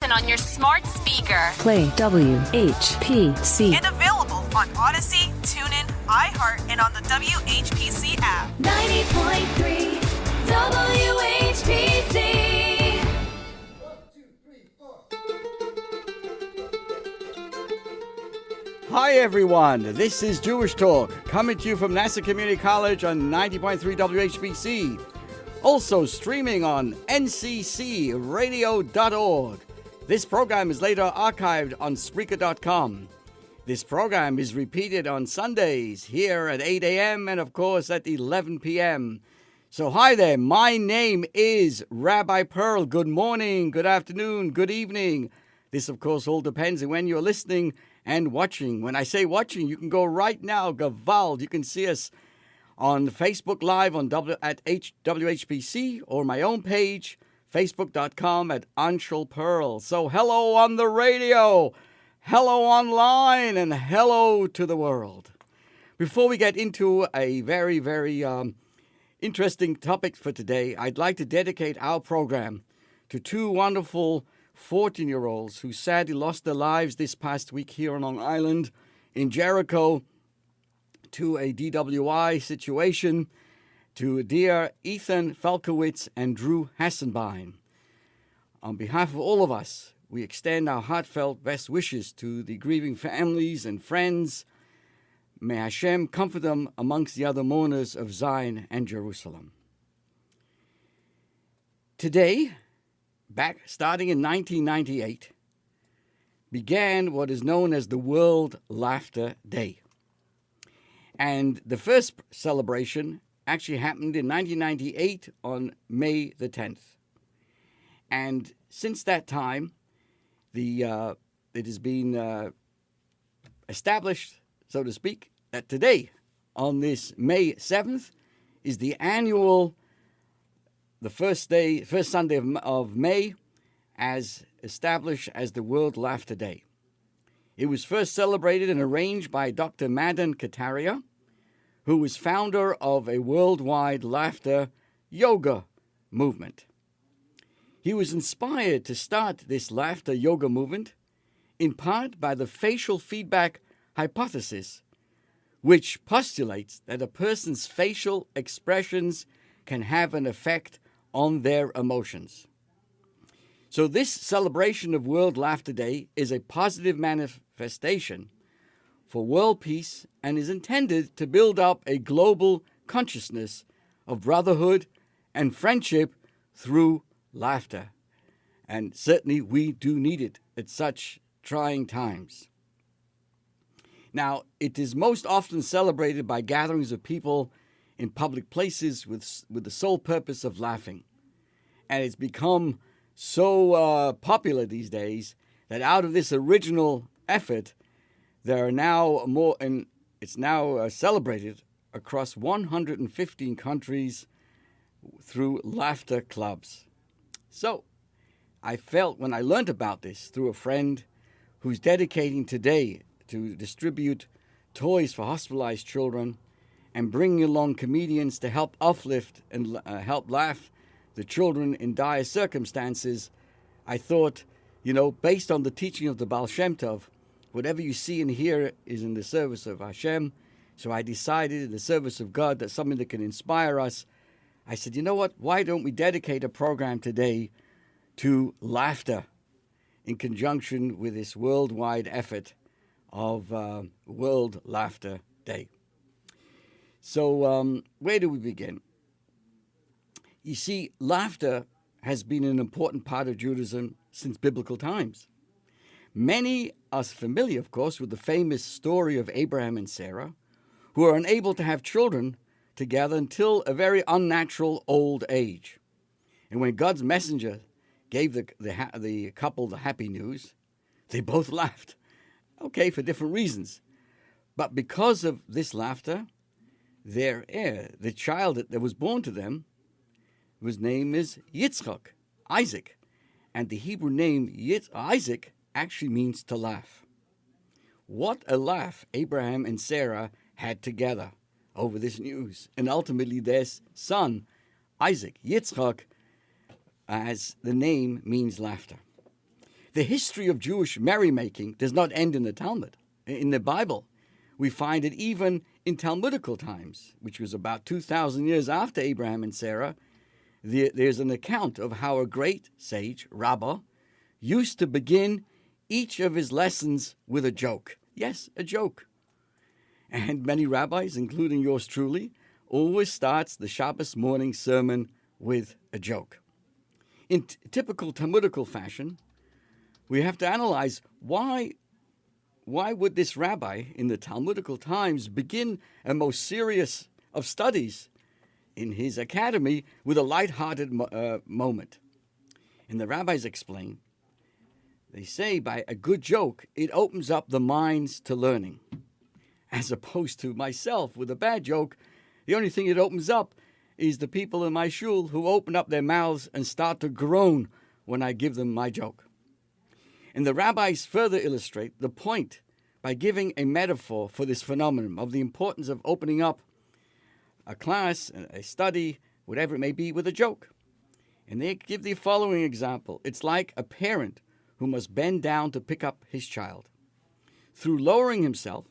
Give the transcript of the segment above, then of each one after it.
listen on your smart speaker. Play WHPC. And available on Odyssey, TuneIn, iHeart, and on the WHPC app. 90.3 WHPC. 1, 2, 3, 4. Hi everyone, this is Jewish Talk, coming to you from Nassau Community College on 90.3 WHPC. Also streaming on nccradio.org. This program is later archived on Spreaker.com. This program is repeated on Sundays here at 8 a.m. and of course at 11 p.m. So hi there, my name is Rabbi Perl. Good morning, good afternoon, good evening. This of course all depends on when you're listening and watching. When I say watching, you can go right now, Gewalt. You can see us on Facebook Live at WHPC or my own page, facebook.com at Anshel Pearl. So hello on the radio, hello online, and hello to the world. Before we get into a very, very interesting topic for today, I'd like to dedicate our program to two wonderful 14-year-olds who sadly lost their lives this past week here on Long Island in Jericho to a DWI situation, to dear Ethan Falkowitz and Drew Hassenbein. On behalf of all of us, we extend our heartfelt best wishes to the grieving families and friends. May Hashem comfort them amongst the other mourners of Zion and Jerusalem. Today, starting in 1998, began what is known as the World Laughter Day. And the first celebration actually happened in 1998 on May the 10th. And since that time, it has been established, so to speak, that today, on this May 7th, is the annual, the first Sunday of May, as established as the World Laughter Day. It was first celebrated and arranged by Dr. Madan Kataria, who was founder of a worldwide laughter yoga movement. He was inspired to start this laughter yoga movement in part by the facial feedback hypothesis, which postulates that a person's facial expressions can have an effect on their emotions. So this celebration of World Laughter Day is a positive manifestation for world peace and is intended to build up a global consciousness of brotherhood and friendship through laughter. And certainly we do need it at such trying times. Now, it is most often celebrated by gatherings of people in public places with the sole purpose of laughing. And it's become so popular these days that out of this original effort, there are now more, and it's now celebrated across 115 countries through laughter clubs. So I felt when I learned about this through a friend who's dedicating today to distribute toys for hospitalized children and bringing along comedians to help uplift and help laugh the children in dire circumstances, I thought, based on the teaching of the Baal Shem Tov, whatever you see and hear is in the service of Hashem. So I decided in the service of God, that's something that can inspire us. I said, you know what? Why don't we dedicate a program today to laughter in conjunction with this worldwide effort of World Laughter Day? So where do we begin? You see, laughter has been an important part of Judaism since biblical times. Many are familiar, of course, with the famous story of Abraham and Sarah, who are unable to have children together until a very unnatural old age. And when God's messenger gave the couple the happy news, they both laughed. Okay, for different reasons. But because of this laughter, their heir, the child that was born to them, whose name is Yitzchak, Isaac. And the Hebrew name Isaac actually means to laugh. What a laugh Abraham and Sarah had together over this news. And ultimately their son, Isaac, Yitzchak, as the name means laughter. The history of Jewish merrymaking does not end in the Talmud. In the Bible, we find it even in Talmudical times, which was about 2,000 years after Abraham and Sarah. There's an account of how a great sage, Rabbah, used to begin each of his lessons with a joke. Yes, a joke. And many rabbis, including yours truly, always starts the Shabbos morning sermon with a joke. In typical Talmudical fashion, we have to analyze why would this rabbi in the Talmudical times begin a most serious of studies in his academy with a light-hearted moment. And the rabbis explain, they say by a good joke, it opens up the minds to learning. As opposed to myself with a bad joke, the only thing it opens up is the people in my shul who open up their mouths and start to groan when I give them my joke. And the rabbis further illustrate the point by giving a metaphor for this phenomenon of the importance of opening up a class, a study, whatever it may be, with a joke. And they give the following example. It's like a parent who must bend down to pick up his child. Through lowering himself,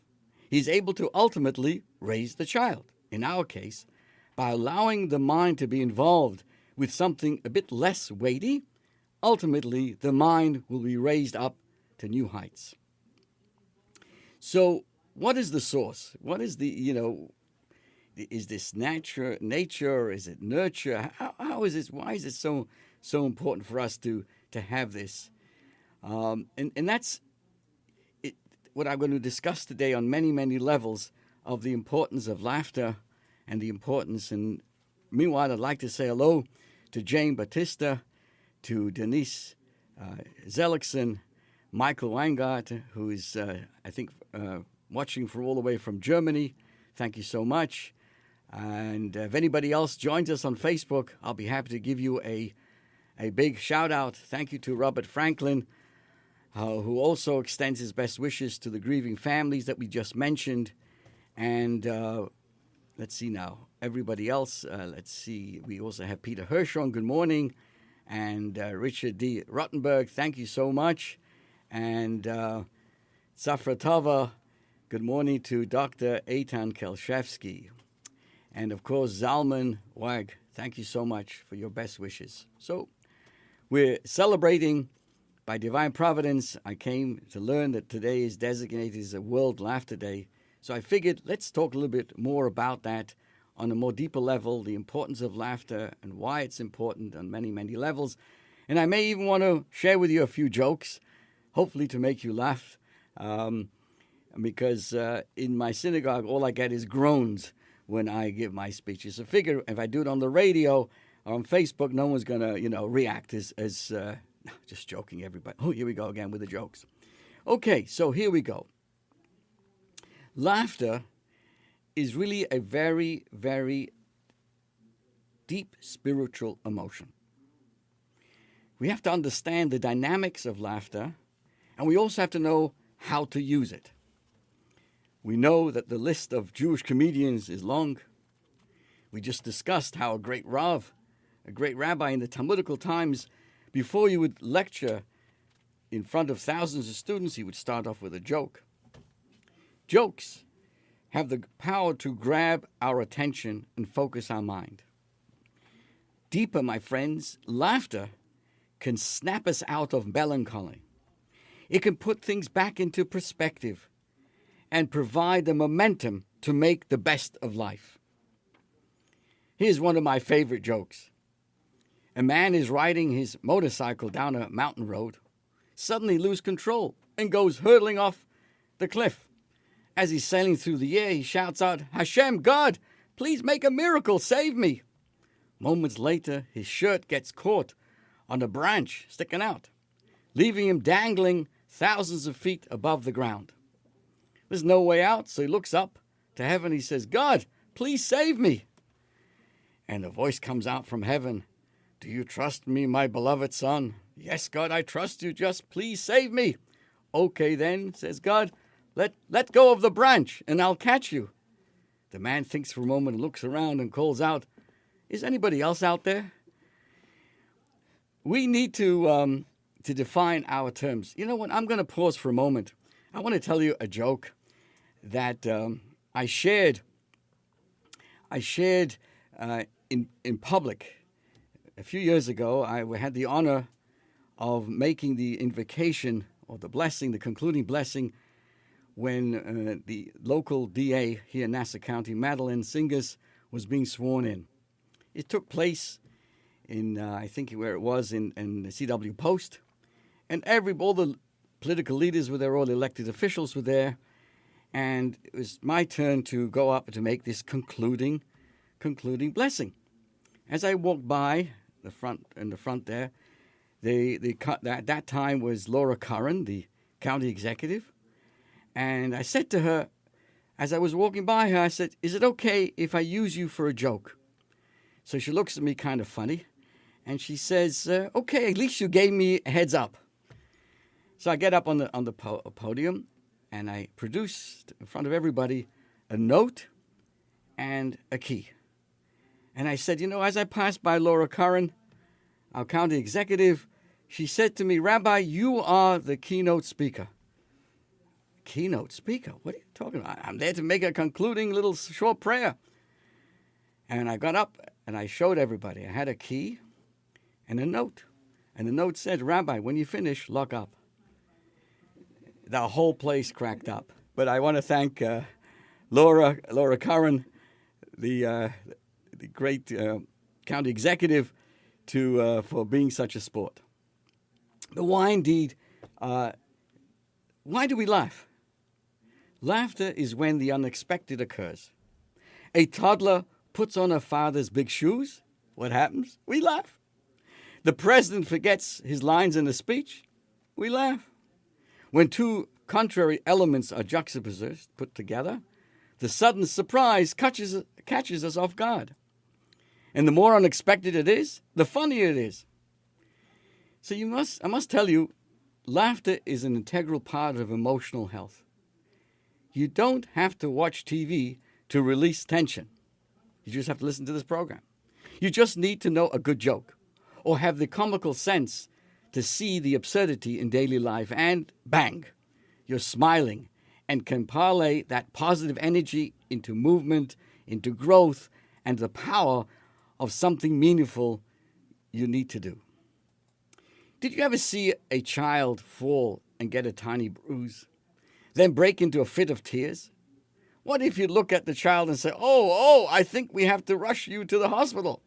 he's able to ultimately raise the child. In our case, by allowing the mind to be involved with something a bit less weighty, ultimately the mind will be raised up to new heights. So what is the source? What is is this nature? Is it nurture? How is this? Why is it so important for us to have this? And that's it, what I'm going to discuss today on many, many levels of the importance of laughter and the importance. And meanwhile, I'd like to say hello to Jane Batista, to Denise Zellickson, Michael Weingart, who is, I think, watching from all the way from Germany. Thank you so much. And if anybody else joins us on Facebook, I'll be happy to give you a big shout out. Thank you to Robert Franklin, who also extends his best wishes to the grieving families that we just mentioned. And let's see now, everybody else. Let's see, we also have Peter Hirschhorn, good morning. And Richard D. Rottenberg, thank you so much. And Safra Tava, good morning to Dr. Eitan Kelshevsky. And of course, Zalman Wag, thank you so much for your best wishes. So we're celebrating by divine providence. I came to learn that today is designated as a World Laughter Day. So I figured let's talk a little bit more about that on a more deeper level, the importance of laughter and why it's important on many, many levels. And I may even want to share with you a few jokes, hopefully to make you laugh, because in my synagogue, all I get is groans when I give my speeches. So figure if I do it on the radio or on Facebook, no one's going to, react as just joking, everybody. Oh, here we go again with the jokes. Okay, so here we go. Laughter is really a very, very deep spiritual emotion. We have to understand the dynamics of laughter, and we also have to know how to use it. We know that the list of Jewish comedians is long. We just discussed how a great Rav, a great rabbi in the Talmudical times, before he would lecture in front of thousands of students, he would start off with a joke. Jokes have the power to grab our attention and focus our mind. Deeper, my friends, laughter can snap us out of melancholy. It can put things back into perspective and provide the momentum to make the best of life. Here's one of my favorite jokes. A man is riding his motorcycle down a mountain road, suddenly loses control and goes hurtling off the cliff. As he's sailing through the air, he shouts out, "Hashem, God, please make a miracle, save me." Moments later, his shirt gets caught on a branch sticking out, leaving him dangling thousands of feet above the ground. There's no way out, so he looks up to heaven. He says, "God, please save me." And a voice comes out from heaven. "Do you trust me, my beloved son?" "Yes, God, I trust you. Just please save me." "Okay, then," says God. Let go of the branch, and I'll catch you." The man thinks for a moment and looks around and calls out, "Is anybody else out there?" We need to to define our terms. You know what? I'm going to pause for a moment. I want to tell you a joke that I shared in public. A few years ago, I had the honor of making the invocation or the blessing, the concluding blessing, when the local DA here in Nassau County, Madeline Singers, was being sworn in. It took place in, I think where it was, in the CW Post. And all the political leaders were there, all the elected officials were there. And it was my turn to go up to make this concluding blessing. As I walked by the front there, at that time was Laura Curran, the county executive. And I said to her, as I was walking by her, I said, "Is it okay if I use you for a joke?" So she looks at me kind of funny, and she says, "Okay, at least you gave me a heads up." So I get up on the podium, and I produced in front of everybody a note and a key. And I said, as I passed by Laura Curran, our county executive, she said to me, "Rabbi, you are the keynote speaker." Keynote speaker? What are you talking about? I'm there to make a concluding little short prayer. And I got up and I showed everybody. I had a key and a note. And the note said, "Rabbi, when you finish, lock up." The whole place cracked up. But I want to thank Laura Curran, the great county executive, for being such a sport. But why indeed? Why do we laugh? Laughter is when the unexpected occurs. A toddler puts on her father's big shoes. What happens? We laugh. The president forgets his lines in a speech. We laugh. When two contrary elements are juxtaposed, put together, the sudden surprise catches us off guard. And the more unexpected it is, the funnier it is. So I must tell you, laughter is an integral part of emotional health. You don't have to watch TV to release tension. You just have to listen to this program. You just need to know a good joke or have the comical sense to see the absurdity in daily life, and bang, you're smiling and can parlay that positive energy into movement, into growth, and the power of something meaningful you need to do. Did you ever see a child fall and get a tiny bruise, then break into a fit of tears? What if you look at the child and say, oh, I think we have to rush you to the hospital?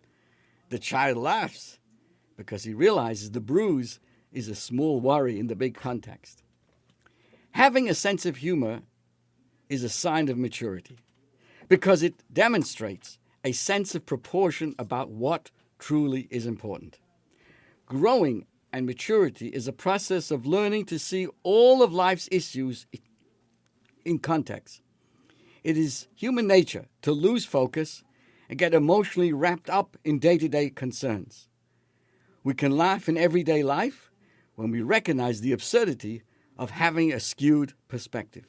The child laughs because he realizes the bruise is a small worry in the big context. Having a sense of humor is a sign of maturity because it demonstrates a sense of proportion about what truly is important. Growing and maturity is a process of learning to see all of life's issues in context. It is human nature to lose focus and get emotionally wrapped up in day-to-day concerns. We can laugh in everyday life when we recognize the absurdity of having a skewed perspective.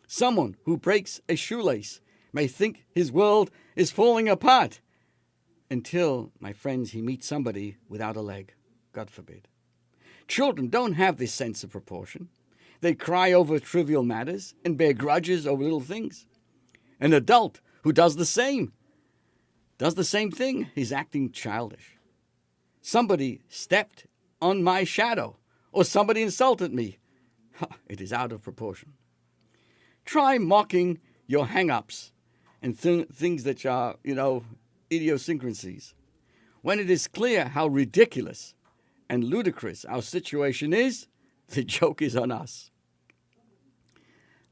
Someone who breaks a shoelace may think his world is falling apart until, my friends, he meets somebody without a leg. God forbid. Children don't have this sense of proportion. They cry over trivial matters and bear grudges over little things. An adult who does the same thing, is acting childish. Somebody stepped on my shadow, or somebody insulted me. It is out of proportion. Try mocking your hang-ups and things that are, idiosyncrasies. When it is clear how ridiculous and ludicrous our situation is, the joke is on us.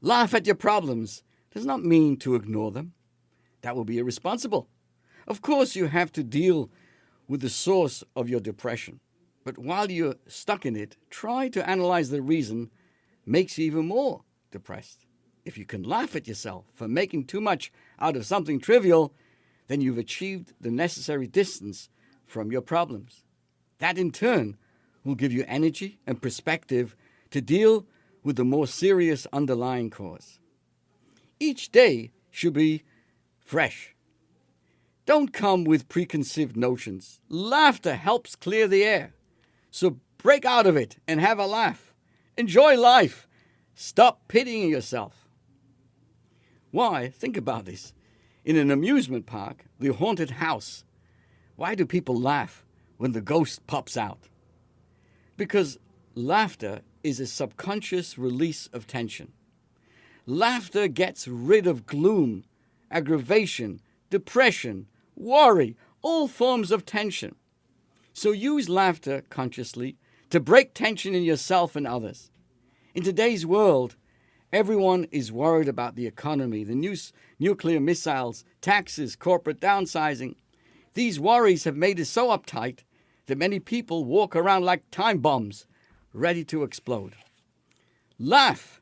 Laugh at your problems does not mean to ignore them. That will be irresponsible. Of course, you have to deal with the source of your depression. But while you're stuck in it, try to analyze the reason makes you even more depressed. If you can laugh at yourself for making too much out of something trivial, then you've achieved the necessary distance from your problems. That in turn will give you energy and perspective to deal with the more serious underlying cause. Each day should be fresh. Don't come with preconceived notions. Laughter helps clear the air. So Break out of it and have a laugh. Enjoy life. Stop pitying yourself. Why? Think about this. In an amusement park, the haunted house, why do people laugh when the ghost pops out? Because laughter is a subconscious release of tension. Laughter gets rid of gloom, aggravation, depression, worry, all forms of tension. So use laughter consciously to break tension in yourself and others. In today's world, everyone is worried about the economy, the nuclear missiles, taxes, corporate downsizing. These worries have made us so uptight that many people walk around like time bombs, ready to explode. Laugh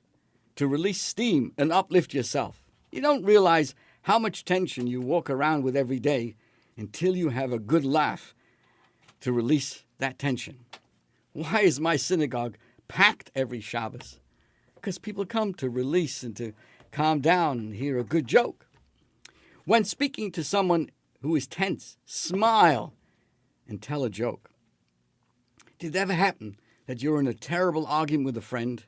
to release steam and uplift yourself. You don't realize how much tension you walk around with every day until you have a good laugh to release that tension. Why is my synagogue packed every Shabbos? Because people come to release and to calm down and hear a good joke. When speaking to someone who is tense, smile and tell a joke. Did it ever happen that you're in a terrible argument with a friend,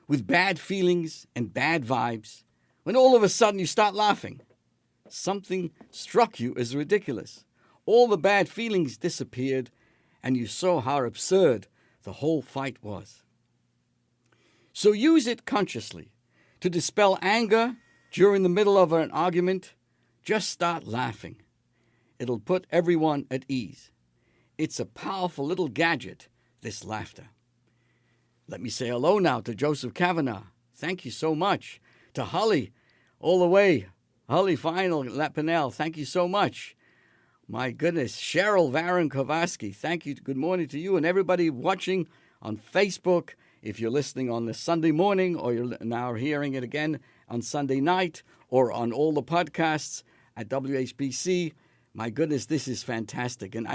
with bad feelings and bad vibes, when all of a sudden you start laughing? Something struck you as ridiculous. All the bad feelings disappeared, and you saw how absurd the whole fight was. So use it consciously. To dispel anger during the middle of an argument, just start laughing. It'll put everyone at ease. It's a powerful little gadget, this laughter. Let me say hello now to Joseph Kavanaugh. Thank you so much. To Holly, all the way. Holly Final, Lapinel, thank you so much. My goodness, Cheryl Varon Kovarsky, thank you. Good morning to you and everybody watching on Facebook. If you're listening on the Sunday morning or you're now hearing it again on Sunday night or on all the podcasts at WHPC, my goodness, this is fantastic. And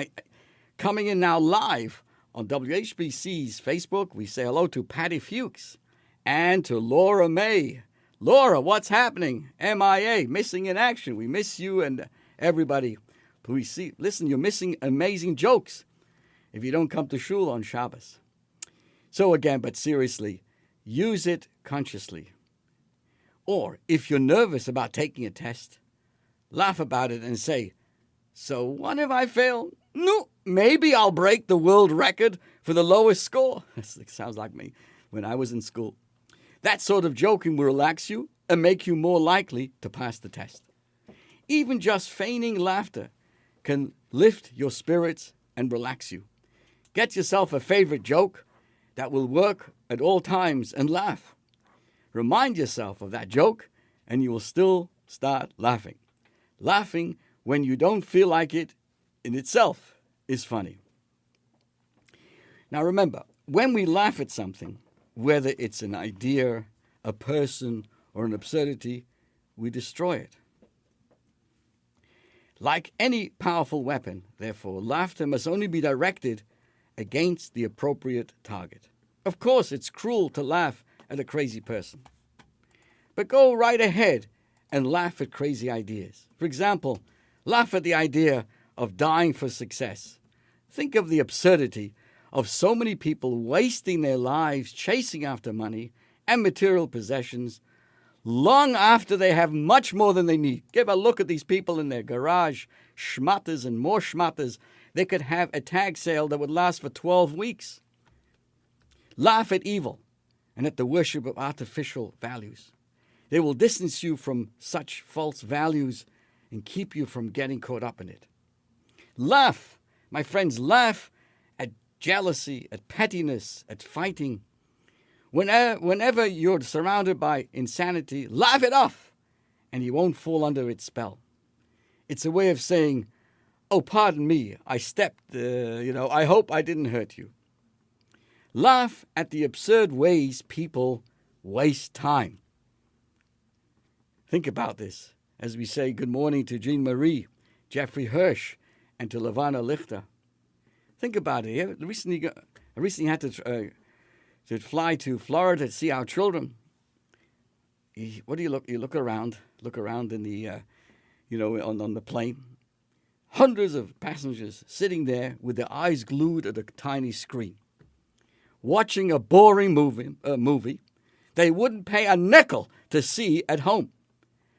coming in now live on WHPC's Facebook, we say hello to Patty Fuchs and to Laura May. Laura, what's happening? MIA, missing in action. We miss you and everybody. Please listen, you're missing amazing jokes if you don't come to shul on Shabbos. So again, but seriously, use it consciously. Or if you're nervous about taking a test, laugh about it and say, so what if I fail? No, maybe I'll break the world record for the lowest score. That sounds like me when I was in school. That sort of joking will relax you and make you more likely to pass the test. Even just feigning laughter can lift your spirits and relax you. Get yourself a favorite joke that will work at all times and laugh. Remind yourself of that joke and you will still start laughing. Laughing when you don't feel like it in itself is funny. Now remember, when we laugh at something, whether it's an idea, a person, or an absurdity, we destroy it. Like any powerful weapon, therefore, laughter must only be directed against the appropriate target. Of course, it's cruel to laugh at a crazy person. But go right ahead and laugh at crazy ideas. For example, laugh at the idea of dying for success. Think of the absurdity of so many people wasting their lives chasing after money and material possessions long after they have much more than they need. Give a look at these people in their garage, schmatters and more schmatters. They could have a tag sale that would last for 12 weeks. Laugh at evil and at the worship of artificial values. They will distance you from such false values and keep you from getting caught up in it. Laugh, my friends, laugh at jealousy, at pettiness, at fighting. Whenever you're surrounded by insanity, laugh it off, and you won't fall under its spell. It's a way of saying, oh, pardon me, I stepped, I hope I didn't hurt you. Laugh at the absurd ways people waste time. Think about this as we say good morning to Jean Marie, Jeffrey Hirsch, and to Levana Lichter. Think about it. I recently had to fly to Florida to see our children. What do you look? You look around in the, on the plane. Hundreds of passengers sitting there with their eyes glued at a tiny screen. watching a boring movie they wouldn't pay a nickel to see at home.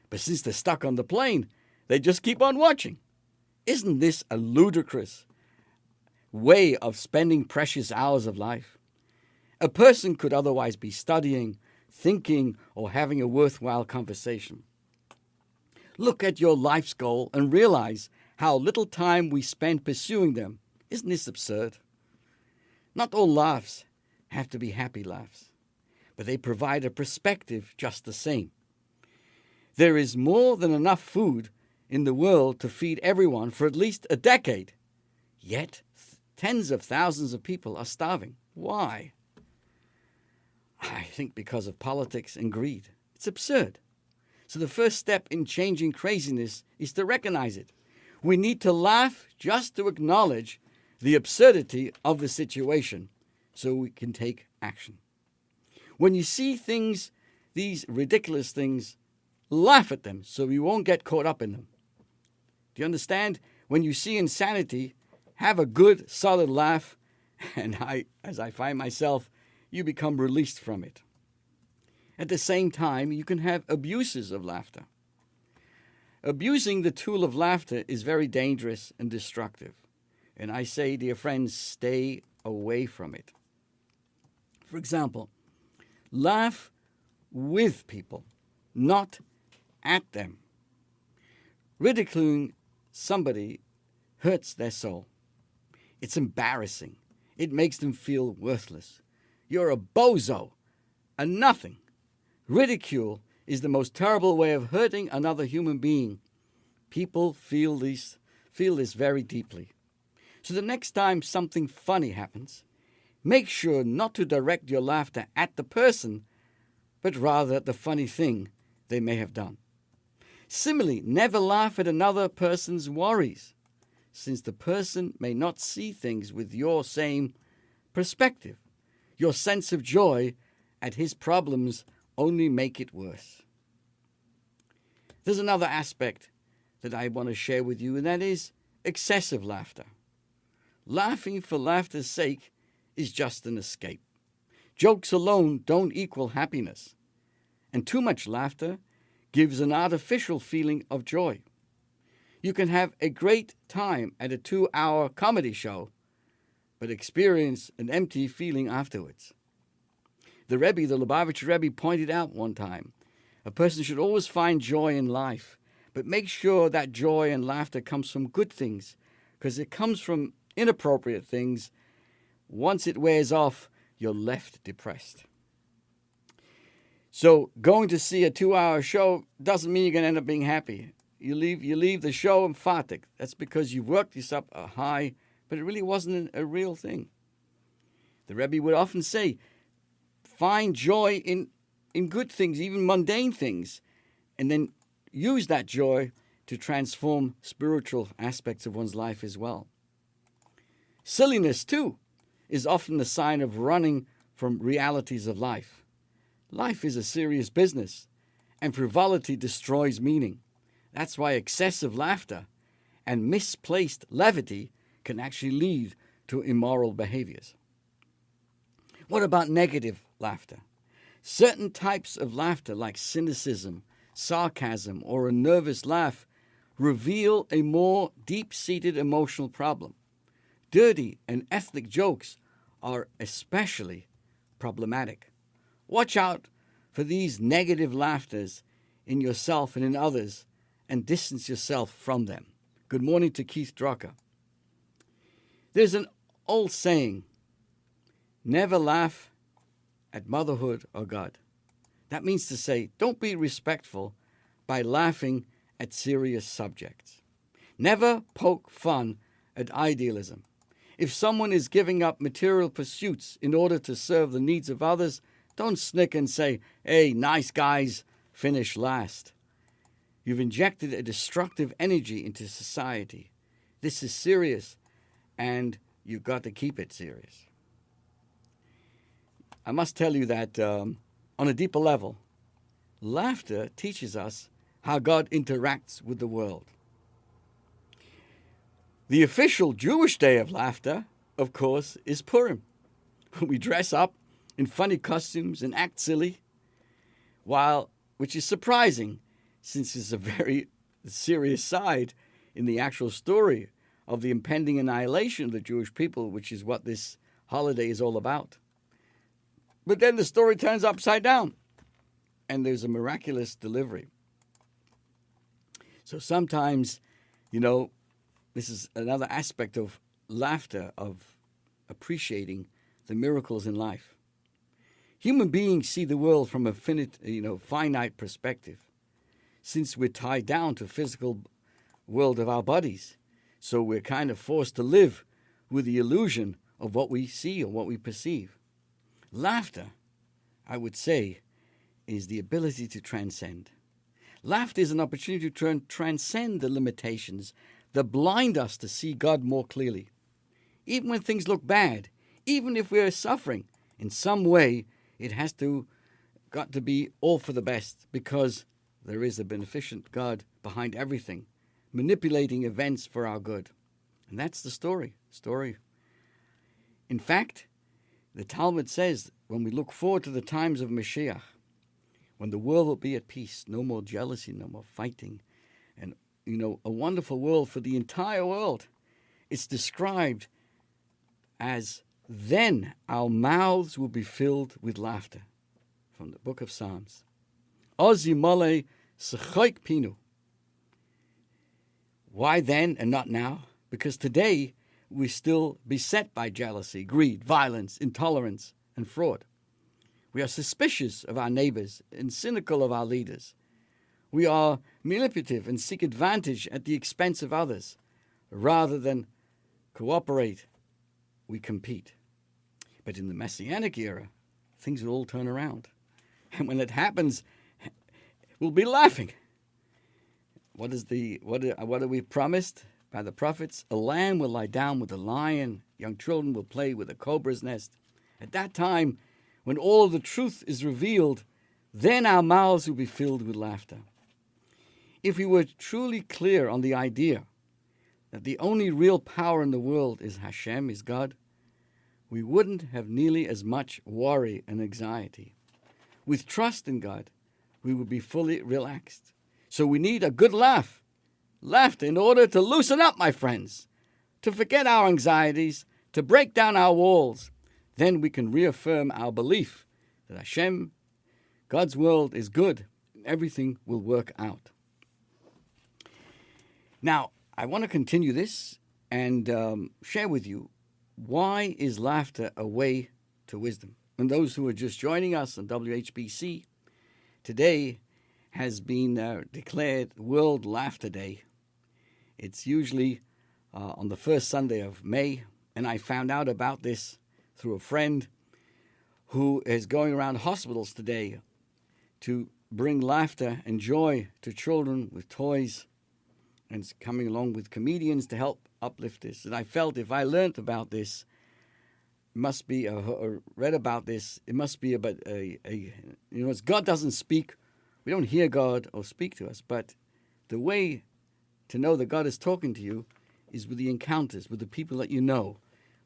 But since they're stuck on the plane, they just keep on watching. Isn't this a ludicrous way of spending precious hours of life? A person could otherwise be studying, thinking, or having a worthwhile conversation. Look at your life's goal and realize how little time we spend pursuing them. Isn't this absurd? Not all laughs have to be happy laughs, but they provide a perspective just the same. There is more than enough food in the world to feed everyone for at least a decade. Yet, tens of thousands of people are starving. Why? I think because of politics and greed. It's absurd. So the first step in changing craziness is to recognize it. We need to laugh just to acknowledge the absurdity of the situation so we can take action. When you see things, these ridiculous things, laugh at them so you won't get caught up in them. Do you understand? When you see insanity, have a good, solid laugh, and as I find myself, you become released from it. At the same time, you can have abuses of laughter. Abusing the tool of laughter is very dangerous and destructive. And I say, dear friends, stay away from it. For example, laugh with people, not at them. Ridiculing somebody hurts their soul. It's embarrassing. It makes them feel worthless. You're a bozo, a nothing. Ridicule is the most terrible way of hurting another human being. People feel this very deeply. So the next time something funny happens, make sure not to direct your laughter at the person, but rather at the funny thing they may have done. Similarly, never laugh at another person's worries, since the person may not see things with your same perspective. Your sense of joy at his problems only make it worse. There's another aspect that I want to share with you, and that is excessive laughter. Laughing for laughter's sake is just an escape. Jokes alone don't equal happiness, and too much laughter gives an artificial feeling of joy. You can have a great time at a 2-hour comedy show, but experience an empty feeling afterwards. The Lubavitcher Rebbe, pointed out one time, a person should always find joy in life, but make sure that joy and laughter comes from good things, because it comes from inappropriate things. Once it wears off, you're left depressed. So going to see a 2-hour show doesn't mean you're going to end up being happy. You leave the show emphatic. That's because you've worked yourself a high, but it really wasn't a real thing. The Rebbe would often say, find joy in good things, even mundane things, and then use that joy to transform spiritual aspects of one's life as well. Silliness, too, is often a sign of running from realities of life. Life is a serious business, and frivolity destroys meaning. That's why excessive laughter and misplaced levity can actually lead to immoral behaviors. What about negative laughter? Certain types of laughter, like cynicism, sarcasm, or a nervous laugh, reveal a more deep-seated emotional problem. Dirty and ethnic jokes are especially problematic. Watch out for these negative laughters in yourself and in others, and distance yourself from them. Good morning to Keith Drucker. There's an old saying, never laugh at motherhood or God. That means to say, don't be respectful by laughing at serious subjects. Never poke fun at idealism. If someone is giving up material pursuits in order to serve the needs of others, don't snicker and say, hey, nice guys, finish last. You've injected a destructive energy into society. This is serious, and you've got to keep it serious. I must tell you that on a deeper level, laughter teaches us how God interacts with the world. The official Jewish day of laughter, of course, is Purim. when we dress up in funny costumes and act silly, which is surprising since it's a very serious side in the actual story of the impending annihilation of the Jewish people, which is what this holiday is all about. But then the story turns upside down, and there's a miraculous delivery. So sometimes, this is another aspect of laughter, of appreciating the miracles in life. Human beings see the world from a finite perspective, since we're tied down to physical world of our bodies. So we're kind of forced to live with the illusion of what we see or what we perceive. Laughter, I would say, is the ability to transcend. Laughter is an opportunity to transcend the limitations that blind us to see God more clearly. Even when things look bad, even if we're suffering, in some way it has got to be all for the best, because there is a beneficent God behind everything, manipulating events for our good. And that's the story. In fact, the Talmud says, when we look forward to the times of Mashiach, when the world will be at peace, no more jealousy, no more fighting, and, a wonderful world for the entire world, it's described as, then our mouths will be filled with laughter, from the book of Psalms. Ozimole sechoik pinu. Why then and not now? Because today we're still beset by jealousy, greed, violence, intolerance, and fraud. We are suspicious of our neighbors and cynical of our leaders. We are manipulative and seek advantage at the expense of others. Rather than cooperate, we compete. But in the Messianic era, things will all turn around. And when it happens, we'll be laughing. What are we promised by the prophets? A lamb will lie down with a lion. Young children will play with a cobra's nest. At that time, when all of the truth is revealed, then our mouths will be filled with laughter. If we were truly clear on the idea that the only real power in the world is Hashem, is God, we wouldn't have nearly as much worry and anxiety. With trust in God, we would be fully relaxed. So we need a good laughter in order to loosen up, my friends, to forget our anxieties, to break down our walls. Then we can reaffirm our belief that Hashem, God's world, is good and everything will work out. Now, I want to continue this and share with you, why is laughter a way to wisdom? And those who are just joining us on WHPC, today has been declared World Laughter Day. It's usually on the first Sunday of May, and I found out about this through a friend who is going around hospitals today to bring laughter and joy to children with toys, and it's coming along with comedians to help uplift this. And I felt if I learned about this, must be or read about this, it must be about God doesn't speak. We don't hear God or speak to us, but the way to know that God is talking to you is with the encounters, with the people that you know,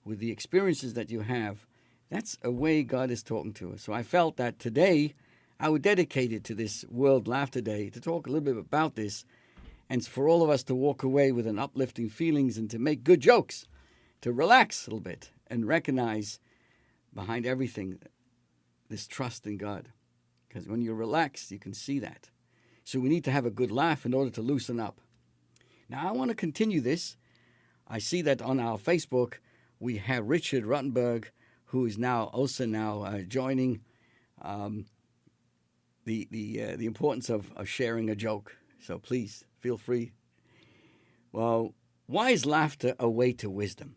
with the experiences that you have. That's a way God is talking to us. So I felt that today I would dedicate it to this World Laughter Day to talk a little bit about this, and for all of us to walk away with an uplifting feelings and to make good jokes, to relax a little bit and recognize behind everything this trust in God. Because when you're relaxed, you can see that. So we need to have a good laugh in order to loosen up. Now, I want to continue this. I see that on our Facebook, we have Richard Ruttenberg, who is now also joining the importance of sharing a joke. So please, feel free. Well, why is laughter a way to wisdom?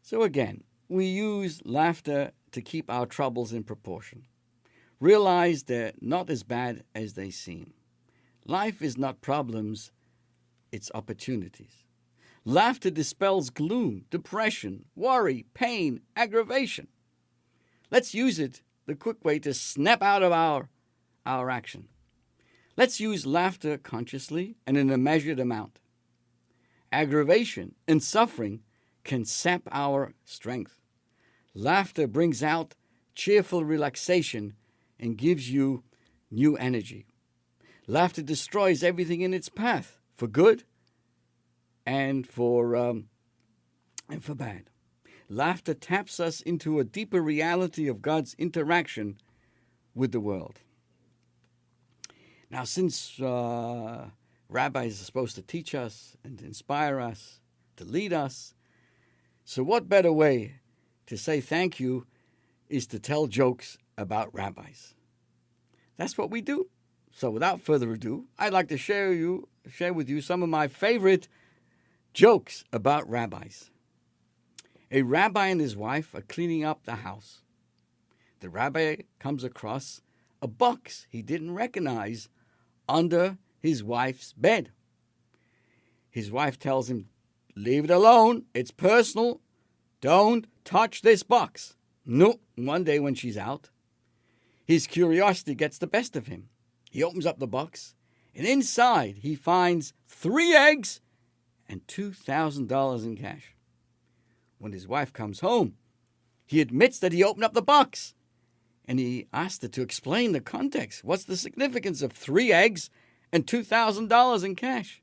So again, we use laughter to keep our troubles in proportion. Realize they're not as bad as they seem. Life is not problems, it's opportunities. Laughter dispels gloom, depression, worry, pain, aggravation. Let's use it, the quick way to snap out of our action. Let's use laughter consciously and in a measured amount. Aggravation and suffering can sap our strength. Laughter brings out cheerful relaxation and gives you new energy. Laughter destroys everything in its path, for good and for bad. Laughter taps us into a deeper reality of God's interaction with the world. Now, since rabbis are supposed to teach us and inspire us, to lead us, so what better way to say thank you is to tell jokes about rabbis. That's what we do. So without further ado, I'd like to share with you some of my favorite jokes about rabbis. A rabbi and his wife are cleaning up the house. The rabbi comes across a box he didn't recognize under his wife's bed. His wife tells him, "Leave it alone. It's personal. Don't touch this box." No, one day when she's out, his curiosity gets the best of him. He opens up the box, and inside he finds 3 eggs and $2,000 in cash. When his wife comes home, he admits that he opened up the box, and he asked her to explain the context. What's the significance of 3 eggs and $2,000 in cash?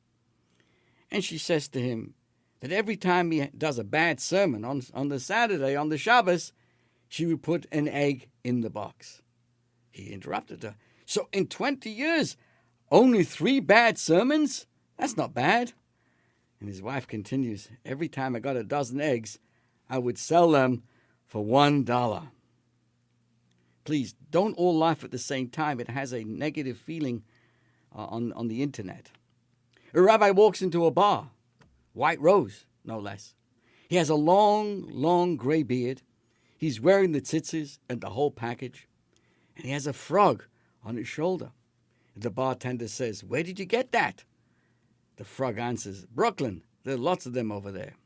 And she says to him that every time he does a bad sermon on the Saturday, on the Shabbos, she would put an egg in the box. He interrupted her. "So in 20 years, only 3 bad sermons? That's not bad." And his wife continues, "Every time I got a dozen eggs, I would sell them for $1. Please, don't all laugh at the same time. It has a negative feeling on the internet. A rabbi walks into a bar, white rose, no less. He has a long gray beard. He's wearing the tzitzis and the whole package. And he has a frog on his shoulder. The bartender says, "Where did you get that?" The frog answers, "Brooklyn. There are lots of them over there."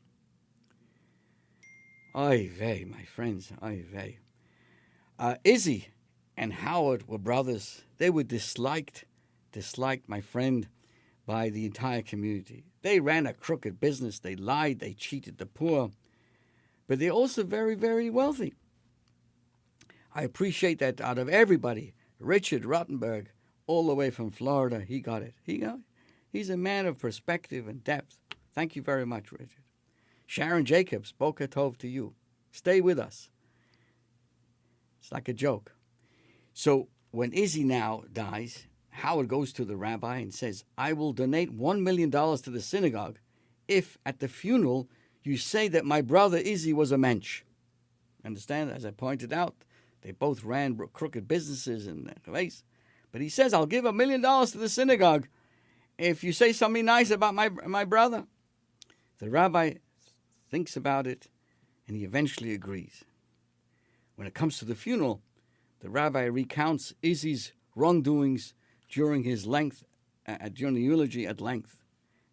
Oy vey, my friends, oy vey. Izzy and Howard were brothers. They were disliked, my friend, by the entire community. They ran a crooked business. They lied. They cheated the poor. But they're also very, very wealthy. I appreciate that out of everybody, Richard Rottenberg, all the way from Florida, he got it. He's a man of perspective and depth. Thank you very much, Richard. Sharon Jacobs, Boker Tov to you. Stay with us. It's like a joke. So when Izzy now dies, Howard goes to the rabbi and says, "I will donate $1 million to the synagogue if at the funeral you say that my brother Izzy was a mensch." Understand? As I pointed out, they both ran crooked businesses in that place. But he says, "I'll give $1 million to the synagogue if you say something nice about my brother." The rabbi thinks about it, and he eventually agrees. When it comes to the funeral, the rabbi recounts Izzy's wrongdoings during the eulogy at length.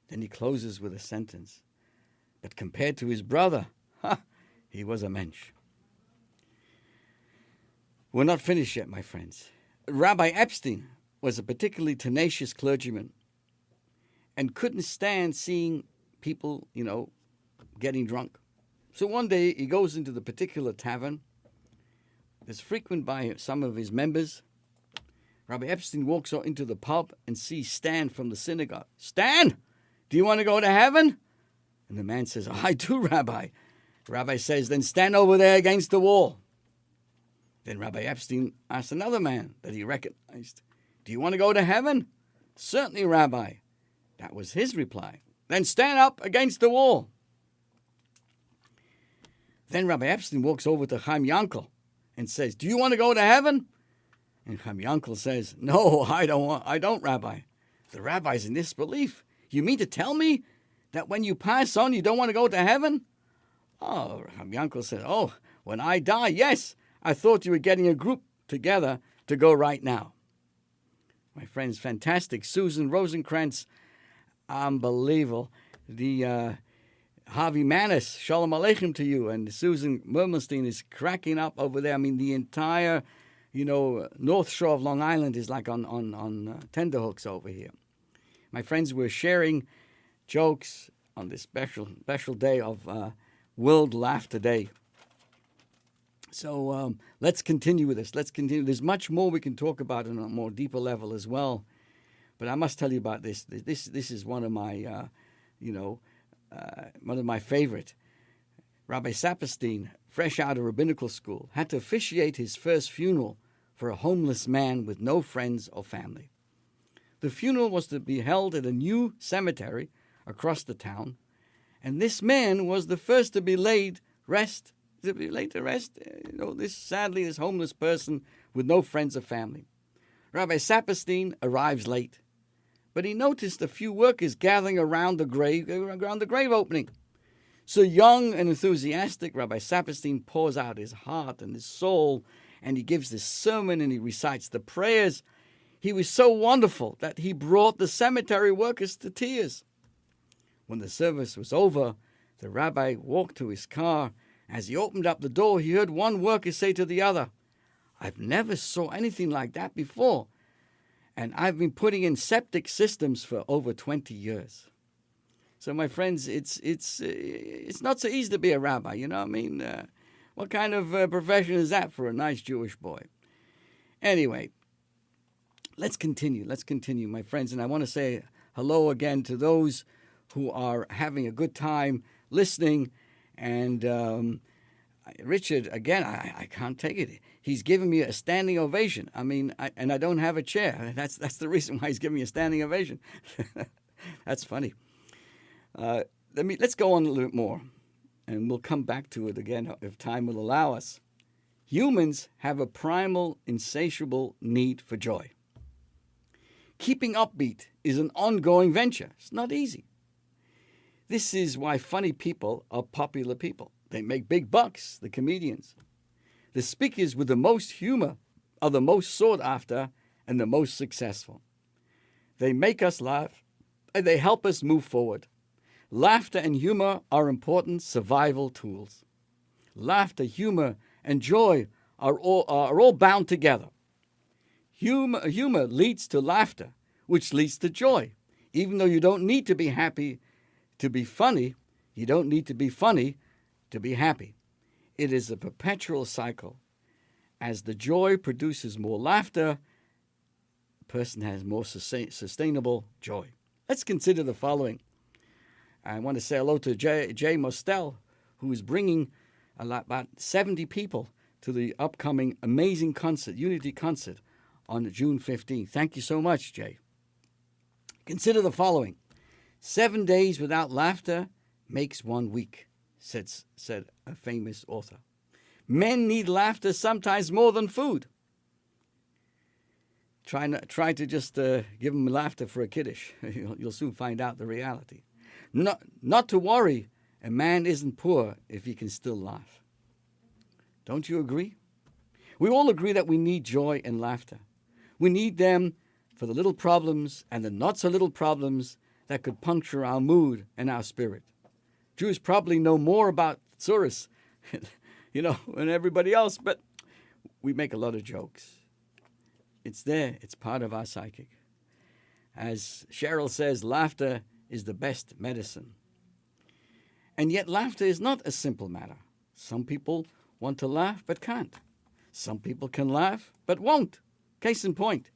Then he closes with a sentence. But compared to his brother, he was a mensch. We're not finished yet, my friends. Rabbi Epstein was a particularly tenacious clergyman and couldn't stand seeing people, getting drunk. So one day he goes into the particular tavern that's frequented by some of his members. Rabbi Epstein walks out into the pub and sees Stan from the synagogue. "Stan, do you want to go to heaven?" And the man says, "I do, Rabbi." The rabbi says, "Then stand over there against the wall." Then Rabbi Epstein asked another man that he recognized, "Do you want to go to heaven?" "Certainly, Rabbi." That was his reply. "Then stand up against the wall." Then Rabbi Epstein walks over to Chaim Yankel and says, "Do you want to go to heaven?" And Chaim Yankel says, "No, I don't, Rabbi." The rabbi's in disbelief. "You mean to tell me that when you pass on, you don't want to go to heaven?" Oh, Chaim Yankel says, "Oh, when I die, yes. I thought you were getting a group together to go right now." My friends, fantastic. Susan Rosenkrantz, unbelievable. The Harvey Manis, Shalom Aleichem to you. And Susan Mermelstein is cracking up over there. I mean, the entire, North Shore of Long Island is like on tenterhooks over here. My friends, we're sharing jokes on this special day of World Laughter Day. So let's continue with this. Let's continue. There's much more we can talk about on a more deeper level as well. But I must tell you about this. This is one of my, one of my favorite. Rabbi Saperstein, fresh out of rabbinical school, had to officiate his first funeral for a homeless man with no friends or family. The funeral was to be held at a new cemetery across the town, and this man was the first to be laid to rest. This homeless person with no friends or family. Rabbi Saperstein arrives late, but he noticed a few workers gathering around the grave opening. So young and enthusiastic, Rabbi Saperstein pours out his heart and his soul, and he gives this sermon and he recites the prayers. He was so wonderful that he brought the cemetery workers to tears. When the service was over, the rabbi walked to his car. As he opened up the door, he heard one worker say to the other, "I've never saw anything like that before, and I've been putting in septic systems for over 20 years." So, my friends, it's not so easy to be a rabbi. You know what I mean? What kind of profession is that for a nice Jewish boy? Anyway, let's continue. Let's continue, my friends. And I want to say hello again to those who are having a good time listening. And Richard, again, I can't take it. He's giving me a standing ovation. I mean, I don't have a chair. That's the reason why he's giving me a standing ovation. That's funny. Let's go on a little bit more, and we'll come back to it again if time will allow us. Humans have a primal, insatiable need for joy. Keeping upbeat is an ongoing venture. It's not easy. This is why funny people are popular people. They make big bucks, the comedians. The speakers with the most humor are the most sought after and the most successful. They make us laugh and they help us move forward. Laughter and humor are important survival tools. Laughter, humor, and joy are all bound together. Humor leads to laughter, which leads to joy. Even though you don't need to be happy to be funny, you don't need to be funny to be happy. It is a perpetual cycle. As the joy produces more laughter, a person has more sustainable joy. Let's consider the following. I want to say hello to Jay Mostel, who is bringing about 70 people to the upcoming amazing concert, Unity concert, on June 15th. Thank you so much, Jay. Consider the following. 7 days without laughter makes 1 week, said a famous author. Men need laughter sometimes more than food. Try to just give them laughter for a kiddush. You'll soon find out the reality. Not to worry, a man isn't poor if he can still laugh. Don't you agree? We all agree that we need joy and laughter. We need them for the little problems and the not-so-little problems that could puncture our mood and our spirit. Jews probably know more about tsuris, than everybody else, but we make a lot of jokes. It's there. It's part of our psychic. As Cheryl says, laughter is the best medicine. And yet laughter is not a simple matter. Some people want to laugh but can't. Some people can laugh but won't. Case in point,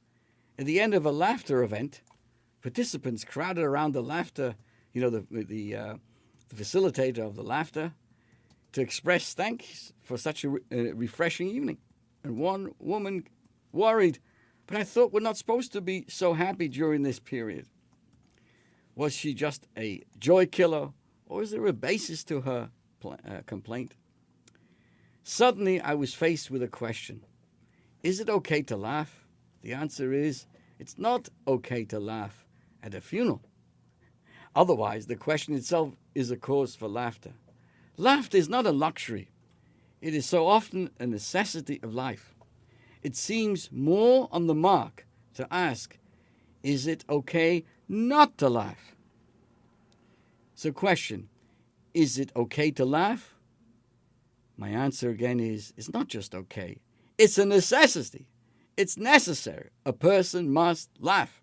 at the end of a laughter event, participants crowded around the laughter, the facilitator of the laughter, to express thanks for such a refreshing evening. And one woman worried, "But I thought we're not supposed to be so happy during this period." Was she just a joy killer, or is there a basis to her complaint? Suddenly, I was faced with a question. Is it okay to laugh? The answer is, it's not okay to laugh at a funeral. Otherwise, the question itself is a cause for laughter. Laughter is not a luxury. It is so often a necessity of life. It seems more on the mark to ask, is it okay not to laugh? So question, is it okay to laugh? My answer again is, it's not just okay. It's a necessity. It's necessary. A person must laugh.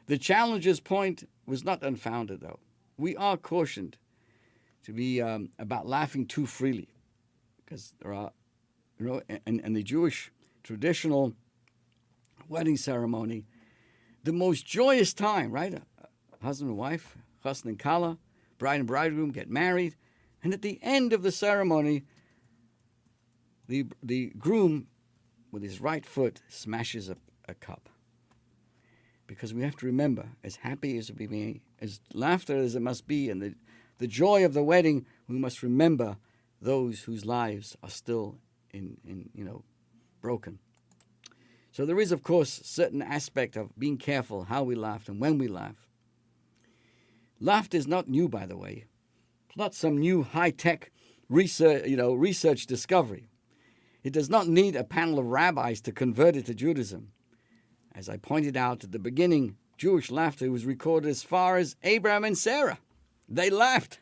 The challenger's point was not unfounded, though. We are cautioned to be about laughing too freely, because there are and the Jewish traditional wedding ceremony, the most joyous time, right? Husband and wife, chassan and kala, bride and bridegroom get married, and at the end of the ceremony, the groom, with his right foot, smashes a cup. Because we have to remember, as happy as we may, as laughter as it must be, and the joy of the wedding, we must remember those whose lives are still broken. So there is, of course, a certain aspect of being careful how we laugh and when we laugh. Laughter is not new, by the way. It's not some new high-tech research discovery. It does not need a panel of rabbis to convert it to Judaism. As I pointed out at the beginning, Jewish laughter was recorded as far as Abraham and Sarah. They laughed,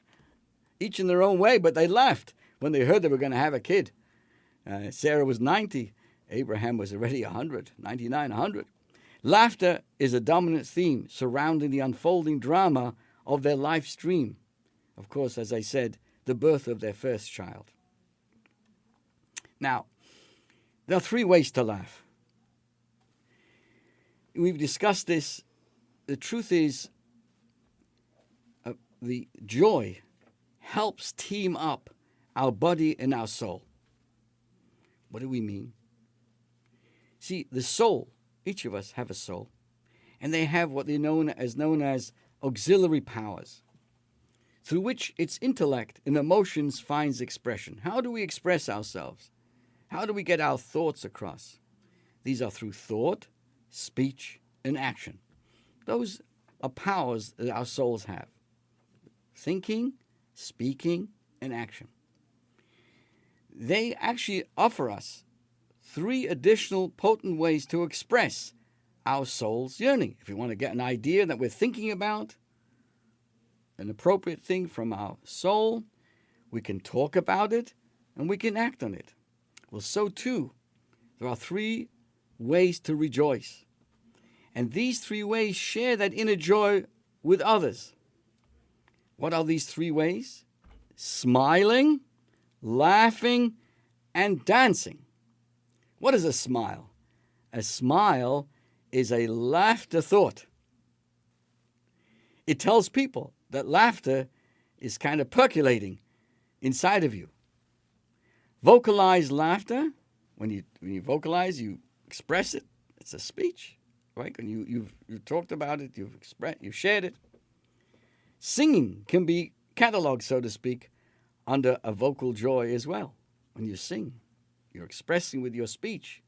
each in their own way, but they laughed when they heard they were going to have a kid. Sarah was 90. Abraham was already 100, 99, 100. Laughter is a dominant theme surrounding the unfolding drama of their life stream. Of course, as I said, the birth of their first child. Now, there are three ways to laugh. We've discussed this. The truth is, the joy helps team up our body and our soul. What do we mean? See, the soul, each of us have a soul, and they have what they're known as auxiliary powers, through which its intellect and emotions finds expression. How do we express ourselves? How do we get our thoughts across? These are through thought, speech, and action. Those are powers that our souls have. Thinking, speaking, and action. They actually offer us three additional potent ways to express our soul's yearning. If we want to get an idea that we're thinking about, an appropriate thing from our soul, we can talk about it and we can act on it. Well, so too, there are three ways to rejoice. And these three ways share that inner joy with others. What are these three ways? Smiling, laughing, and dancing. What is a smile? A smile is a laughter thought. It tells people that laughter is kind of percolating inside of you. Vocalized laughter, when you vocalize, you express it. It's a speech, right? And you've talked about it, you've shared it. Singing can be cataloged, so to speak, under a vocal joy as well. When you sing, you're expressing with your speech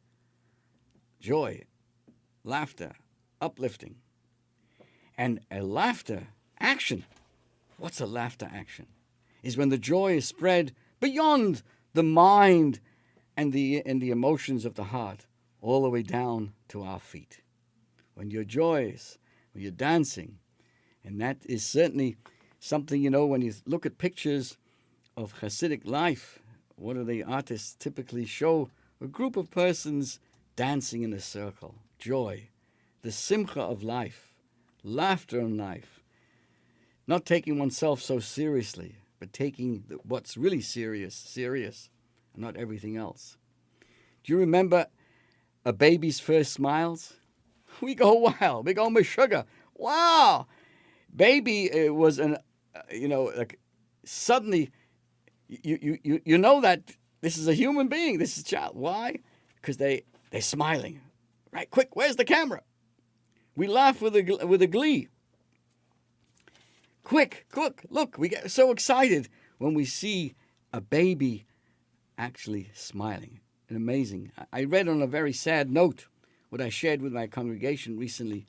joy, laughter, uplifting. And a laughter action, what's a laughter action? Is when the joy is spread beyond the mind and the emotions of the heart, all the way down to our feet. When you're joyous, when you're dancing, and that is certainly something, when you look at pictures of Hasidic life, what do the artists typically show? A group of persons dancing in a circle, joy, the simcha of life, laughter in life, not taking oneself so seriously, but taking what's really serious, and not everything else. Do you remember a baby's first smiles? We go wild. We go sugar. Wow! Baby was suddenly you know that this is a human being. This is a child. Why? Because they're smiling. Right, quick, where's the camera? We laugh with a glee. Quick, look, we get so excited when we see a baby actually smiling. And amazing. I read on a very sad note what I shared with my congregation recently.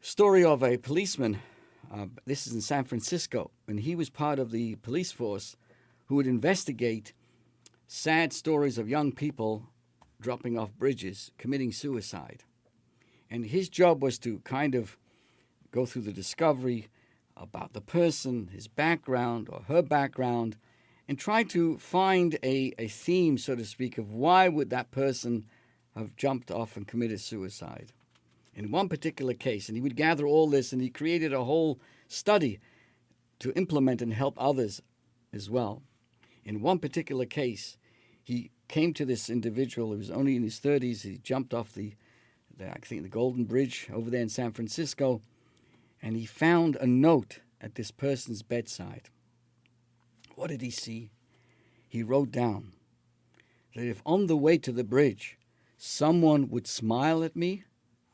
Story of a policeman. This is in San Francisco, and he was part of the police force who would investigate sad stories of young people dropping off bridges, committing suicide. And his job was to kind of go through the discovery about the person, his background or her background, and try to find a theme, so to speak, of why would that person have jumped off and committed suicide. In one particular case, and he would gather all this, and he created a whole study to implement and help others as well. In one particular case, he came to this individual who was only in his 30s. He jumped off the Golden Bridge over there in San Francisco, and he found a note at this person's bedside. What did he see? He wrote down that if on the way to the bridge someone would smile at me,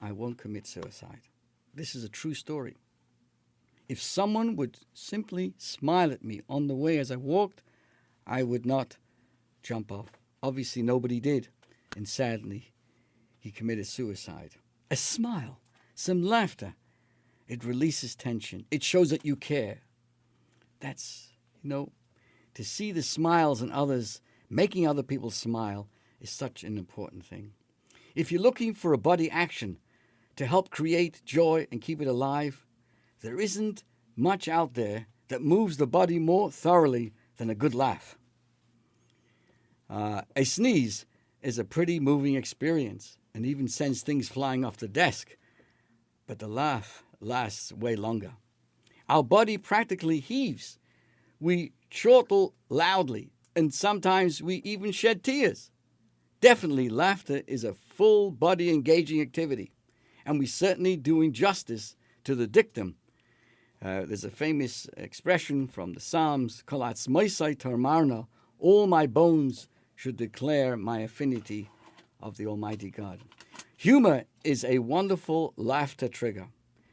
I won't commit suicide. This is a true story. If someone would simply smile at me on the way as I walked, I would not jump off. Obviously, nobody did, and sadly, he committed suicide. A smile, some laughter, it releases tension. It shows that you care. That's, to see the smiles in others, making other people smile, is such an important thing. If you're looking for a body action to help create joy and keep it alive, there isn't much out there that moves the body more thoroughly than a good laugh. A sneeze is a pretty moving experience and even sends things flying off the desk, but the laugh lasts way longer. Our body practically heaves. We chortle loudly, and sometimes we even shed tears. Definitely, laughter is a full body engaging activity, and we certainly do injustice to the dictum. There's a famous expression from the Psalms, Kol atzmaisai tarmarna, all my bones should declare my affinity of the Almighty God. Humor is a wonderful laughter trigger,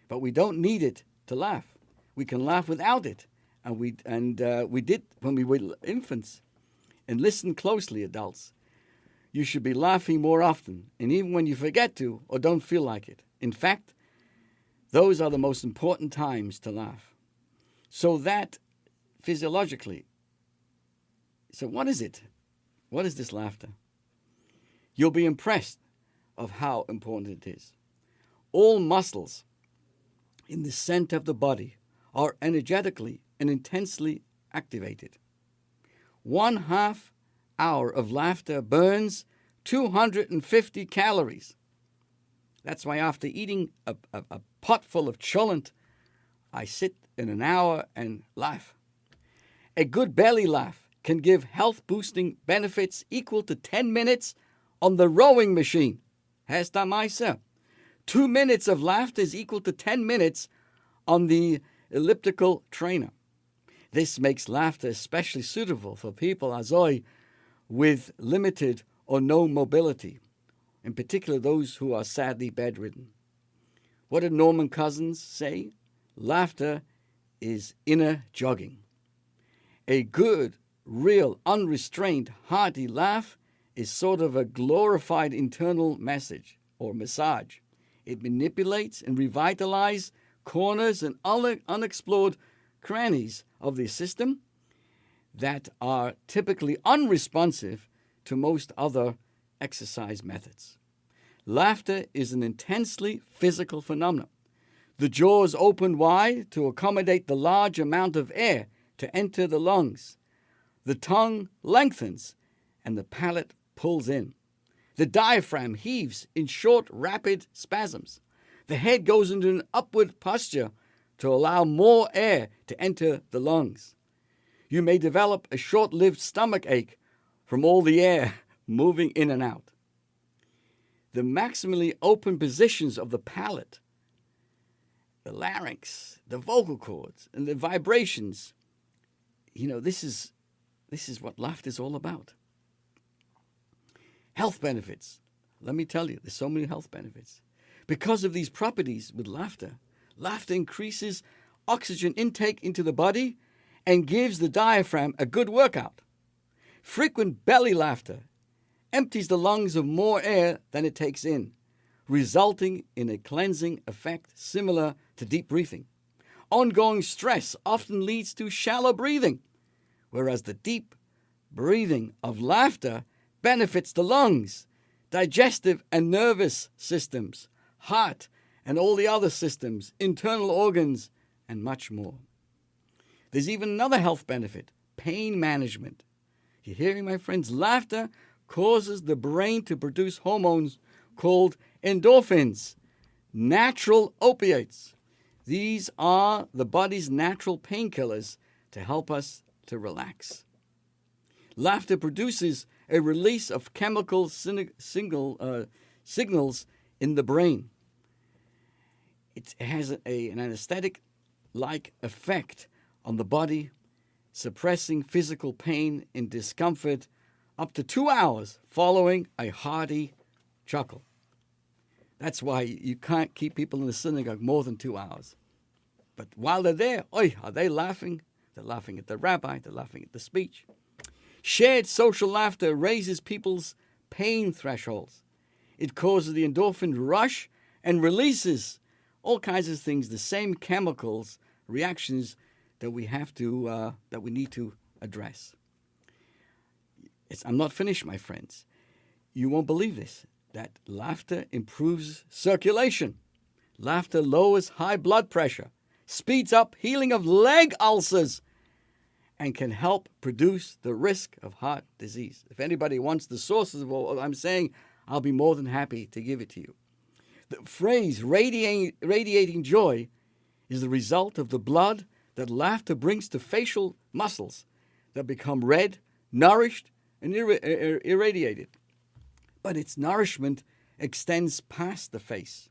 but we don't need it to laugh. We can laugh without it, and we did when we were infants. And listen closely, adults. You should be laughing more often, and even when you forget to or don't feel like it. In fact, those are the most important times to laugh. So that physiologically, so what is it? What is this laughter? You'll be impressed of how important it is. All muscles in the center of the body are energetically and intensely activated. 1/2 hour of laughter burns 250 calories. That's why after eating a pot full of cholent, I sit in an hour and laugh. A good belly laugh can give health-boosting benefits equal to 10 minutes on the rowing machine. Hesta Maisa. 2 minutes of laughter is equal to 10 minutes on the elliptical trainer. This makes laughter especially suitable for people, azoi, with limited or no mobility, in particular those who are sadly bedridden. What did Norman Cousins say? Laughter is inner jogging. A good, real, unrestrained, hearty laugh is sort of a glorified internal message or massage. It manipulates and revitalizes corners and unexplored crannies of the system that are typically unresponsive to most other exercise methods. Laughter is an intensely physical phenomenon. The jaws open wide to accommodate the large amount of air to enter the lungs. The tongue lengthens and the palate pulls in. The diaphragm heaves in short, rapid spasms. The head goes into an upward posture to allow more air to enter the lungs. You may develop a short-lived stomach ache from all the air moving in and out. The maximally open positions of the palate, the larynx, the vocal cords, and the vibrations, this is what laughter is all about. Health benefits. Let me tell you, there's so many health benefits. Because of these properties with laughter increases oxygen intake into the body and gives the diaphragm a good workout. Frequent belly laughter empties the lungs of more air than it takes in, resulting in a cleansing effect similar to deep breathing. Ongoing stress often leads to shallow breathing, whereas the deep breathing of laughter benefits the lungs, digestive and nervous systems, heart, and all the other systems, internal organs, and much more. There's even another health benefit, pain management. You hearing, my friends? Laughter causes the brain to produce hormones called endorphins, natural opiates. These are the body's natural painkillers to help us to relax. Laughter produces a release of chemical signals in the brain. It has an anesthetic-like effect on the body, suppressing physical pain and discomfort up to 2 hours following a hearty chuckle. That's why you can't keep people in the synagogue more than 2 hours. But while they're there, are they laughing? They're laughing at the rabbi, they're laughing at the speech. Shared social laughter raises people's pain thresholds. It causes the endorphin rush and releases all kinds of things, the same chemicals, reactions that we need to address. I'm not finished, my friends. You won't believe this, that laughter improves circulation. Laughter lowers high blood pressure, speeds up healing of leg ulcers, and can help reduce the risk of heart disease. If anybody wants the sources of what I'm saying, I'll be more than happy to give it to you. The phrase radiating joy is the result of the blood that laughter brings to facial muscles that become red, nourished, and irradiated. But its nourishment extends past the face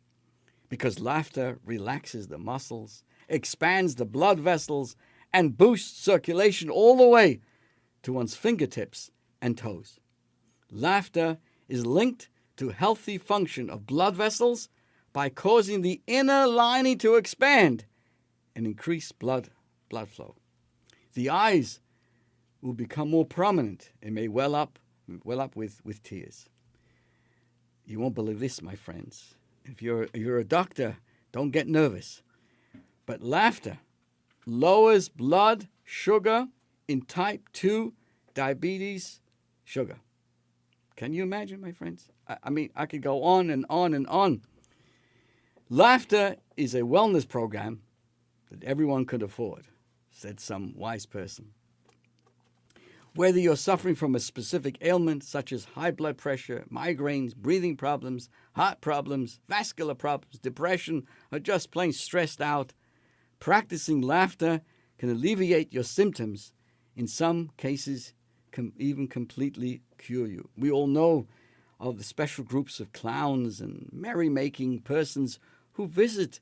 because laughter relaxes the muscles, expands the blood vessels, and boosts circulation all the way to one's fingertips and toes. Laughter is linked to healthy function of blood vessels by causing the inner lining to expand and increase blood flow. The eyes will become more prominent and may well up with tears. You won't believe this, my friends. If you're a doctor, don't get nervous. But laughter lowers blood sugar in type 2 diabetes sugar. Can you imagine, my friends? I mean, I could go on and on and on. Laughter is a wellness program that everyone could afford, said some wise person. Whether you're suffering from a specific ailment such as high blood pressure, migraines, breathing problems, heart problems, vascular problems, depression, or just plain stressed out, practicing laughter can alleviate your symptoms. In some cases, can even completely cure you. We all know of the special groups of clowns and merry-making persons who visit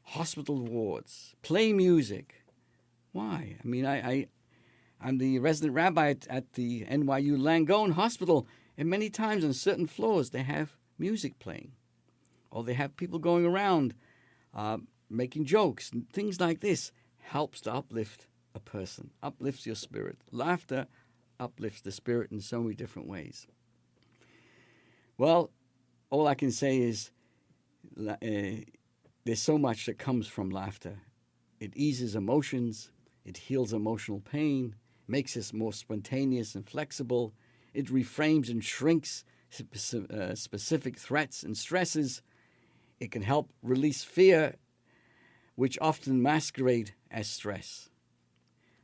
hospital wards, play music. Why? I mean, I'm the resident rabbi at the NYU Langone Hospital, and many times on certain floors they have music playing, or they have people going around making jokes, and things like this helps to uplift a person, uplifts your spirit. Laughter uplifts the spirit in so many different ways. Well, all I can say is there's so much that comes from laughter. It eases emotions, it heals emotional pain, makes us more spontaneous and flexible. It reframes and shrinks specific threats and stresses. It can help release fear, which often masquerade as stress.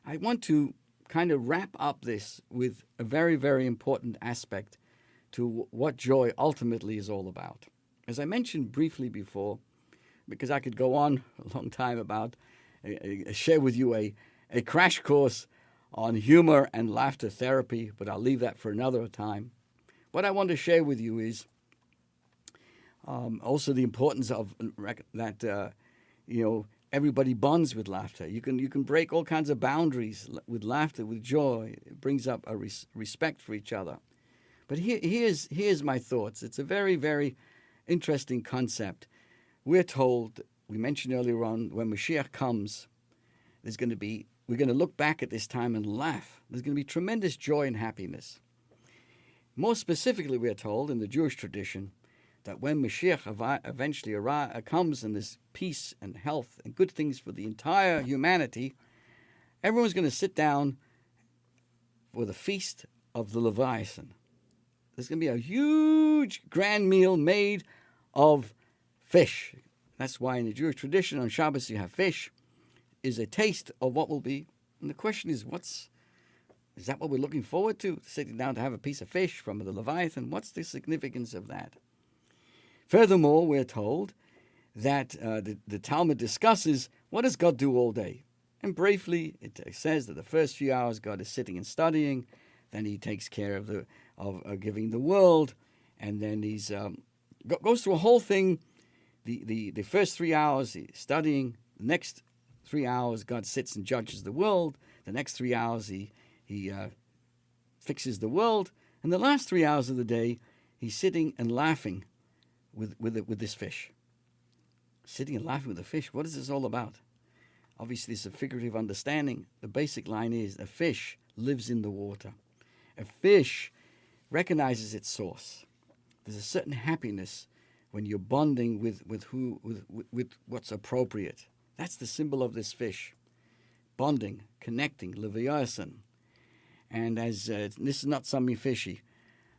I want to kind of wrap up this with a very, very important aspect to what joy ultimately is all about. As I mentioned briefly before, because I could go on a long time about, share with you a crash course on humor and laughter therapy, but I'll leave that for another time. What I want to share with you is also the importance of that, everybody bonds with laughter. You can break all kinds of boundaries with laughter, with joy. It brings up a respect for each other. But here's my thoughts. It's a very, very interesting concept. We're told, we mentioned earlier on, when Mashiach comes, we're going to look back at this time and laugh. There's going to be tremendous joy and happiness. More specifically, we're told in the Jewish tradition that when Mashiach eventually comes and there's peace and health and good things for the entire humanity, everyone's going to sit down for the feast of the Leviathan. There's going to be a huge grand meal made of fish. That's why in the Jewish tradition on Shabbos you have fish, is a taste of what will be. And the question is, is that what we're looking forward to? Sitting down to have a piece of fish from the Leviathan? What's the significance of that? Furthermore, we're told that the Talmud discusses what does God do all day. And briefly, it says that the first few hours God is sitting and studying, then he takes care of giving the world, and then he's goes through a whole thing. The first 3 hours he's studying. The next 3 hours God sits and judges the world. The next 3 hours he fixes the world, and the last 3 hours of the day he's sitting and laughing with this fish. Sitting and laughing with the fish. What is this all about? Obviously, it's a figurative understanding. The basic line is a fish lives in the water. A fish recognizes its source. There's a certain happiness when you're bonding with what's appropriate. That's the symbol of this fish. Bonding, connecting, leviathan. And as this is not something fishy,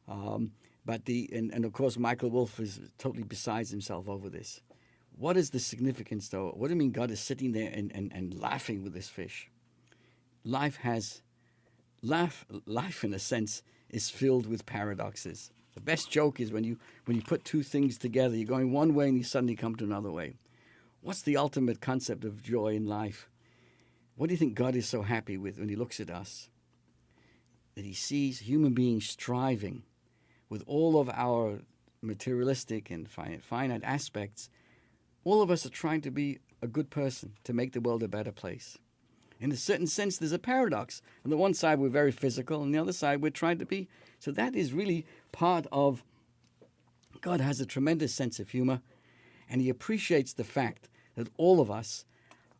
but and of course Michael Wolff is totally besides himself over this. What is the significance, though? What do you mean God is sitting there and laughing with this fish? Life in a sense is filled with paradoxes. The best joke is when you put two things together, you're going one way and you suddenly come to another way. What's the ultimate concept of joy in life? What do you think God is so happy with when he looks at us? That he sees human beings striving with all of our materialistic and finite aspects. All of us are trying to be a good person, to make the world a better place. In a certain sense, there's a paradox. On the one side, we're very physical. On the other side, we're trying to be. So that is really part of God has a tremendous sense of humor, and he appreciates the fact that all of us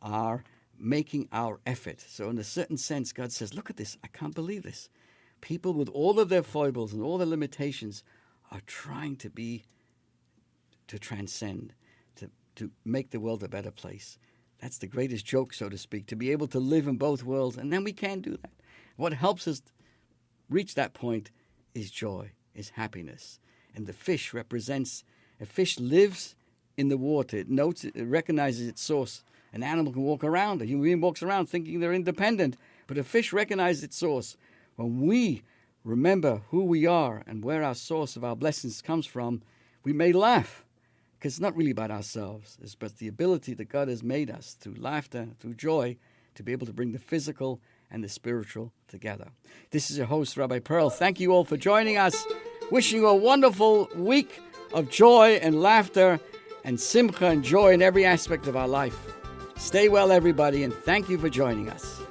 are making our effort. So in a certain sense, God says, look at this. I can't believe this. People with all of their foibles and all their limitations are trying to transcend, to make the world a better place. That's the greatest joke, so to speak, to be able to live in both worlds. And then we can do that. What helps us reach that point is joy, is happiness. And the fish represents, a fish lives in the water. It notes, it recognizes its source. An animal can walk around. A human being walks around thinking they're independent. But a fish recognizes its source. When we remember who we are and where our source of our blessings comes from, we may laugh. Because it's not really about ourselves. It's about the ability that God has made us through laughter, through joy, to be able to bring the physical and the spiritual together. This is your host, Rabbi Perl. Thank you all for joining us. Wishing you a wonderful week of joy and laughter and simcha and joy in every aspect of our life. Stay well, everybody, and thank you for joining us.